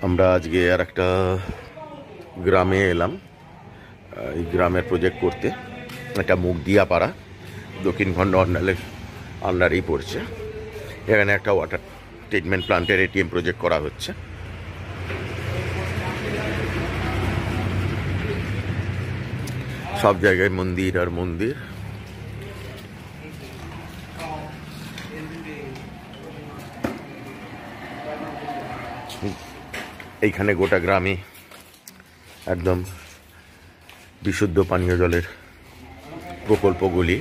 আমরা আজকে আর একটা গ্রামে এলাম। এই গ্রামের প্রজেক্ট করতে। এটা মুগদিয়া পাড়া, দক্ষিণখণ্ড অন্ডালের আন্ডারেই পড়ছে। এখানে একটা ওয়াটার ট্রিটমেন্ট প্লান্টের এটিএম প্রজেক্ট করা হচ্ছে। সব জায়গায় মন্দির আর মন্দির। এইখানে গোটা গ্রামে একদম বিশুদ্ধ পানীয় জলের প্রকল্পগুলি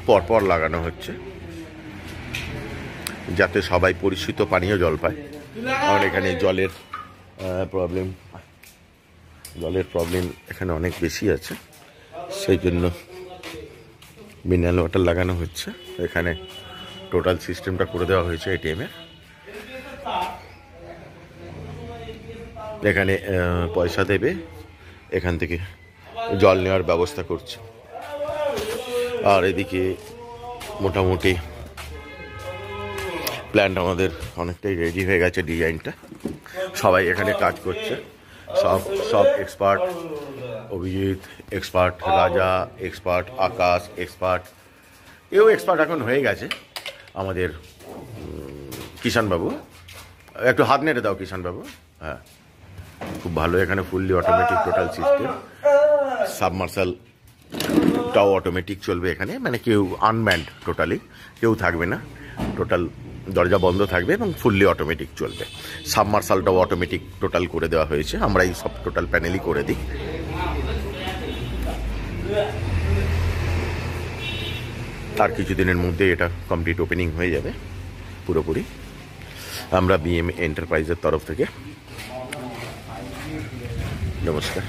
পরপর লাগানো হচ্ছে, যাতে সবাই পরিশুদ্ধ পানীয় জল পায়। কারণ এখানে জলের প্রবলেম এখানে অনেক বেশি আছে, সেই জন্য মিনারেল ওয়াটার লাগানো হচ্ছে। এখানে টোটাল সিস্টেমটা করে দেওয়া হয়েছে এটিএমের। এখানে পয়সা দেবে, এখান থেকে জল নেওয়ার ব্যবস্থা করছে। আর এদিকে মোটামুটি প্ল্যান্ট আমাদের অনেকটাই রেডি হয়ে গেছে। ডিজাইনটা সবাই এখানে কাজ করছে, সব এক্সপার্ট। অভিজিৎ এক্সপার্ট, রাজা এক্সপার্ট, আকাশ এক্সপার্ট, এক্সপার্ট এখন হয়ে গেছে। আমাদের কিষাণবাবু, একটু হাত নেড়ে দাও কিষাণবাবু। হ্যাঁ, খুব ভালো। এখানে ফুললি অটোমেটিক টোটাল সিস্টেম। সাবমার্শালটাও অটোমেটিক চলবে এখানে, মানে কেউ আনম্যান্ড, টোটালি কেউ থাকবে না। টোটাল দরজা বন্ধ থাকবে এবং ফুললি অটোমেটিক চলবে। সাবমার্শালটাও অটোমেটিক টোটাল করে দেওয়া হয়েছে। আমরা এই সব টোটাল প্যানেলই করে দিই। আর কিছুদিনের মধ্যে এটা কমপ্লিট ওপেনিং হয়ে যাবে পুরোপুরি। আমরা বিএম এন্টারপ্রাইজের তরফ থেকে নমস্কার।